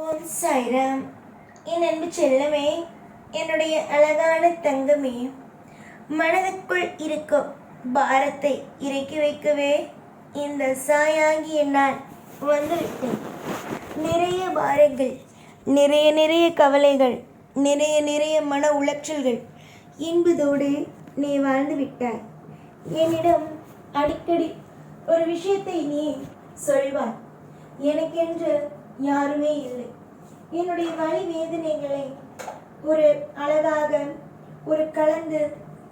ஓம் சாய்ராம். என் அன்பு செல்லமே, என்னுடைய அழகான தங்கமே, மனதுக்குள் இருக்கும் பாரத்தை இறக்கி வைக்கவே இந்த சாயாகி என்னால் வந்துவிட்டேன். நிறைய பாரங்கள், நிறைய கவலைகள், நிறைய மன உளைச்சல்கள் என்பதோடு நீ வாழ்ந்து விட்டாய். என்னிடம் அடிக்கடி ஒரு விஷயத்தை நீ சொல்வாய், எனக்கென்று யாருமே இல்லை. என்னுடைய வலி வேதனைகளை ஒரு அழகாக ஒரு கலந்து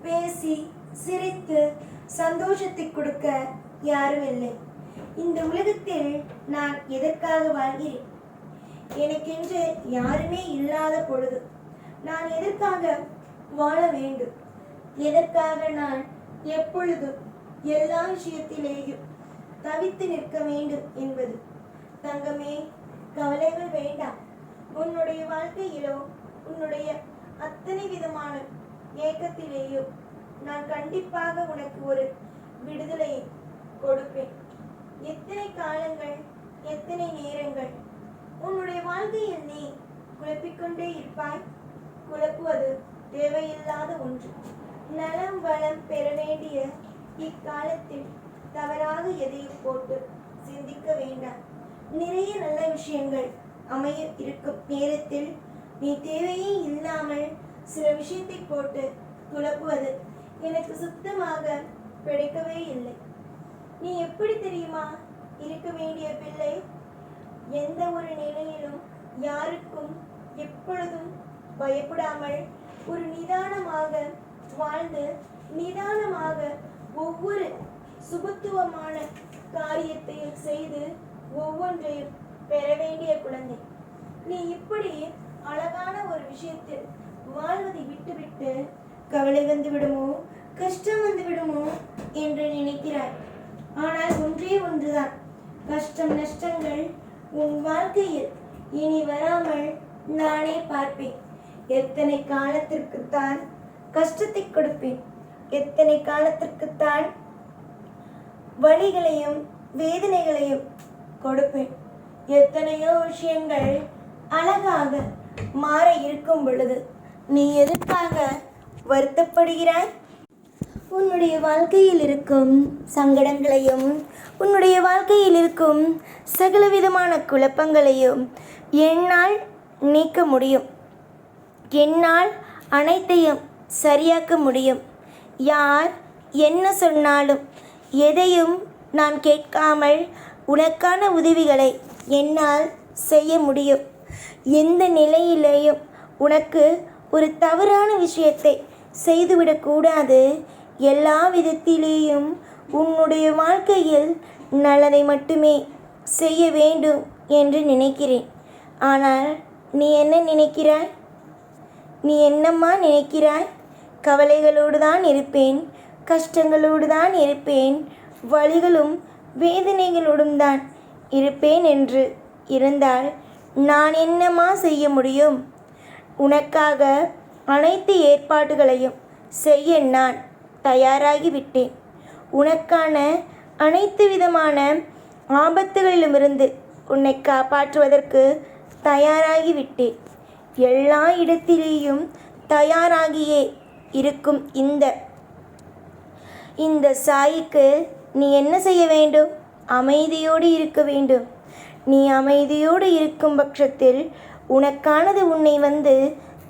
பேசி சிரித்து சந்தோஷத்தை கொடுக்க யாரும் இல்லை. இந்த உலகத்தில் நான் எதற்காக வாழ்கிறேன்? எனக்கென்று யாருமே இல்லாத பொழுது நான் எதற்காக வாழ வேண்டும்? எதற்காக நான் எப்பொழுதும் எல்லா விஷயத்திலேயும் தவித்து நிற்க வேண்டும் என்பது? தங்கமே, கவலைகள் வேண்டாம். உன்னுடைய வாழ்க்கையிலோ உன்னுடைய அத்தனை விதமான ஏக்கத்திலேயோ நான் கண்டிப்பாக உனக்கு ஒரு விடுதலையை கொடுப்பேன். எத்தனை காலங்கள், எத்தனை நேரங்கள் உன்னுடைய வாழ்க்கையில் நீ குழப்பிக்கொண்டே இருப்பாய்? குழப்புவது தேவையில்லாத ஒன்று. நலம் வளம் பெற வேண்டிய இக்காலத்தில் தவறாக எதையும் போட்டு சிந்திக்க வேண்டாம். நிறைய நல்ல விஷயங்கள் அமைய இருக்கும் நேரத்தில் நீ தேவையே இல்லாமல் சில விஷயத்தை போட்டு குழப்புவது எனக்கு சுத்தமாக பிடிக்கவே இல்லை. நீ எப்படி தெரியுமா இருக்க வேண்டிய பிள்ளை? எந்த ஒரு நிலையிலும் யாருக்கும் எப்பொழுதும் பயப்படாமல் ஒரு நிதானமாக வாழ்ந்து நிதானமாக ஒவ்வொரு சுபத்துவமான காரியத்தையும் செய்து ஒவ்வொன்றையும் பெற வேண்டிய குழந்தை. நீ இப்படி அழகான ஒரு விஷயத்தில் வாழ்வதை விட்டுவிட்டு கவலை வந்து விடுமோ, கஷ்டம் வந்து விடுமோ என்று நினைக்கிறாய். ஆனால் ஒன்றே ஒன்றுதான், கஷ்டம் நஷ்டங்கள் உன் வாழ்க்கையில் இனி வராமல் நானே பார்ப்பேன். எத்தனை காலத்திற்குத்தான் கஷ்டத்தை கொடுப்பேன், எத்தனை காலத்திற்குத்தான் வலிகளையும் வேதனைகளையும் கொடுப்பேன். எத்தனையோ விஷயங்கள் அழகாக மாற இருக்கும் பொழுது நீ எதற்காக வருத்தப்படுகிறாய்? உன்னுடைய வாழ்க்கையில் இருக்கும் சங்கடங்களையும் உன்னுடைய வாழ்க்கையில் இருக்கும் சகலவிதமான குழப்பங்களையும் என்னால் நீக்க முடியும். என்னால் அனைத்தையும் சரியாக்க முடியும். யார் என்ன சொன்னாலும் எதையும் நான் கேட்காமல் உனக்கான உதவிகளை என்னால் செய்ய முடியும். எந்த நிலையிலேயும் உனக்கு ஒரு தவறான விஷயத்தை செய்துவிடக்கூடாது. எல்லா விதத்திலேயும் உன்னுடைய வாழ்க்கையில் நல்லதை மட்டுமே செய்ய வேண்டும் என்று நினைக்கிறேன். ஆனால் நீ என்ன நினைக்கிறாய்? நீ என்னம்மா நினைக்கிறாய்? கவலைகளோடு தான் இருப்பேன், கஷ்டங்களோடு தான் இருப்பேன், வலிகளும் வேதனைகளோடும் தான் இருப்பேன் என்று இருந்தால் நான் என்னம்மா செய்ய முடியும்? உனக்காக அனைத்து ஏற்பாடுகளையும் செய்ய நான் தயாராகிவிட்டேன். உனக்கான அனைத்து விதமான ஆபத்துகளிலுமிருந்து உன்னை காப்பாற்றுவதற்கு தயாராகிவிட்டேன். எல்லா இடத்திலேயும் தயாராகியே இருக்கும் இந்த சாய்க்கு நீ என்ன செய்ய வேண்டும்? அமைதியோடு இருக்க வேண்டும். நீ அமைதியோடு இருக்கும் பட்சத்தில் உனக்கானது உன்னை வந்து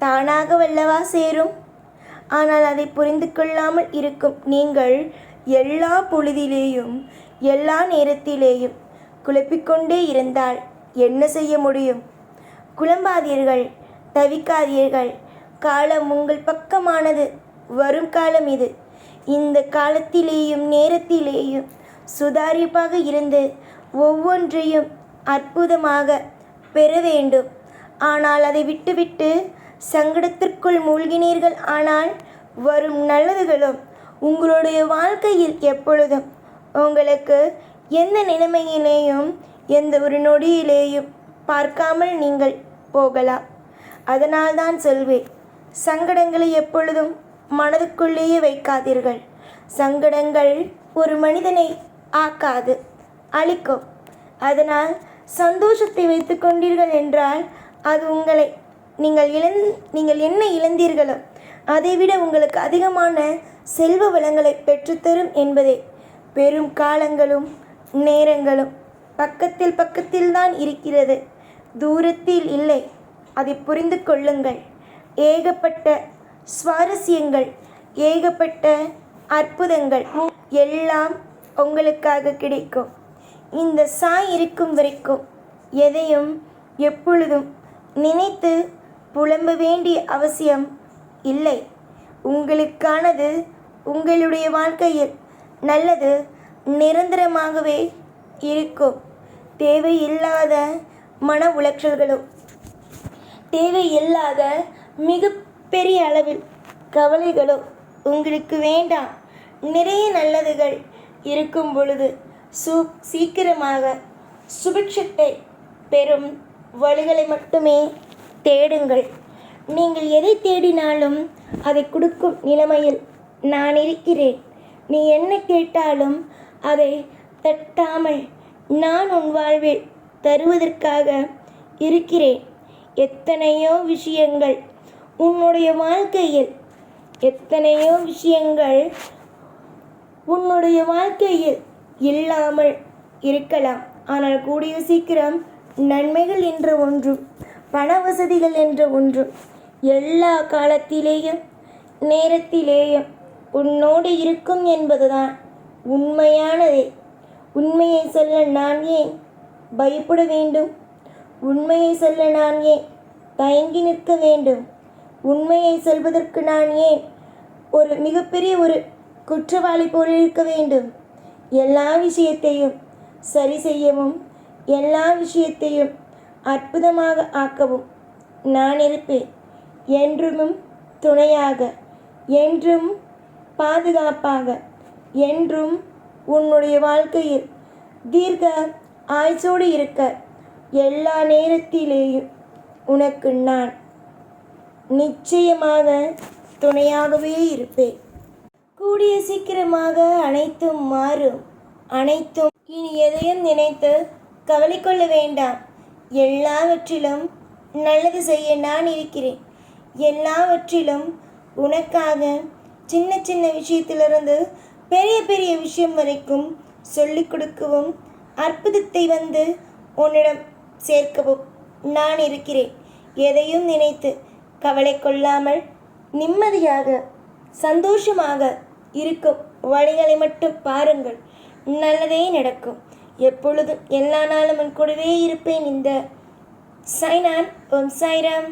தானாக வல்லவா சேரும். ஆனால் அதை புரிந்து கொள்ளாமல் இருக்கும் நீங்கள் எல்லா பொழுதிலேயும் எல்லா நேரத்திலேயும் குழப்பிக்கொண்டே இருந்தால் என்ன செய்ய முடியும்? குழம்பாதீர்கள், தவிக்காதீர்கள். காலம் உங்கள் பக்கமானது. வரும் காலம் இது. இந்த காலத்திலேயும் நேரத்திலேயும் சுதாரிப்பாக இருந்து ஒவ்வொன்றையும் அற்புதமாக பெற வேண்டும். ஆனால் அதை விட்டுவிட்டு சங்கடத்திற்குள் மூழ்கினீர்கள். ஆனால் வரும் நல்லதுகளும் உங்களுடைய வாழ்க்கையில் எப்பொழுதும் உங்களுக்கு எந்த நிலைமையிலேயும் எந்த ஒரு நொடியிலேயும் பார்க்காமல் நீங்கள் போகலாம். அதனால்தான் சொல்வேன், சங்கடங்களை எப்பொழுதும் மனதுக்குள்ளேயே வைக்காதீர்கள். சங்கடங்கள் ஒரு மனிதனை ஆக்காது, அழிக்கும். அதனால் சந்தோஷத்தை வைத்து கொண்டீர்கள் என்றால் அது உங்களை நீங்கள் என்ன இழந்தீர்களோ அதைவிட உங்களுக்கு அதிகமான செல்வ வளங்களை பெற்றுத்தரும் என்பதே. பெரும் காலங்களும் நேரங்களும் பக்கத்தில் தான் இருக்கிறது, தூரத்தில் இல்லை. அதை புரிந்து கொள்ளுங்கள். ஏகப்பட்ட சுவாரஸ்யங்கள், ஏகப்பட்ட அற்புதங்கள் எல்லாம் உங்களுக்காக கிடைக்கும். இந்த சாய் இருக்கும் வரைக்கும் எதையும் எப்பொழுதும் நினைத்து புலம்ப வேண்டிய அவசியம் இல்லை. உங்களுக்கானது உங்களுடைய வாழ்க்கையில் நல்லது நிரந்தரமாகவே இருக்கும். தேவையில்லாத மன உளைச்சல்களோ, தேவையில்லாத மிக பெரிய அளவில் கவலைகளோ உங்களுக்கு வேண்டாம். நிறைய நல்லதுகள் இருக்கும் பொழுது சீக்கிரமாக சுபிட்சத்தை பெறும் வழிகளை மட்டுமே தேடுங்கள். நீங்கள் எதை தேடினாலும் அதை கொடுக்கும் நிலைமையில் நான் இருக்கிறேன். நீ என்ன கேட்டாலும் அதை தட்டாமல் நான் உன் வாழ்வில் தருவதற்காக இருக்கிறேன். எத்தனையோ விஷயங்கள் உன்னுடைய வாழ்க்கையில் இல்லாமல் இருக்கலாம். ஆனால் கூடிய சீக்கிரம் நன்மைகள் என்ற ஒன்றும் பண வசதிகள் என்ற ஒன்றும் எல்லா காலத்திலேயும் நேரத்திலேயும் உன்னோடு இருக்கும் என்பதுதான் உண்மையானதே. உண்மையை சொல்ல நான் ஏன் பயப்பட வேண்டும்? உண்மையை சொல்ல நான் ஏன் தயங்கி நிற்க வேண்டும்? உண்மையை சொல்வதற்கு நான் ஏன் ஒரு மிகப்பெரிய ஒரு குற்றவாளி போல் இருக்க வேண்டும்? எல்லா விஷயத்தையும் சரி செய்யவும், எல்லா விஷயத்தையும் அற்புதமாக ஆக்கவும் நான் இருப்பேன். என்றும் துணையாக, என்றும் பாதுகாப்பாக, என்றும் உன்னுடைய வாழ்க்கையில் தீர்க்க ஆயுசோடு இருக்க எல்லா நேரத்திலேயும் உனக்கு நான் நிச்சயமாக துணையாகவே இருப்பேன். கூடிய சீக்கிரமாக அனைத்தும் மாறும். அனைத்தும் இனி எதையும் நினைத்து கவலை கொள்ள வேண்டாம். எல்லாவற்றிலும் நல்லது செய்ய நான் இருக்கிறேன். எல்லாவற்றிலும் உனக்காக சின்ன சின்ன விஷயத்திலிருந்து பெரிய பெரிய விஷயம் வரைக்கும் சொல்லிக் கொடுக்கவும், அற்புதத்தை வந்து உன்னிடம் சேர்க்கவும் நான் இருக்கிறேன். எதையும் நினைத்து கவலை கொள்ளாமல் நிம்மதியாக சந்தோஷமாக இருக்கும் வழிகளை மட்டும் பாருங்கள். நல்லதே நடக்கும். எப்பொழுதும் எல்லா நாளும் உன் கூடவே இருப்பேன். இந்த சைனான். ஓம் சாய்ராம்.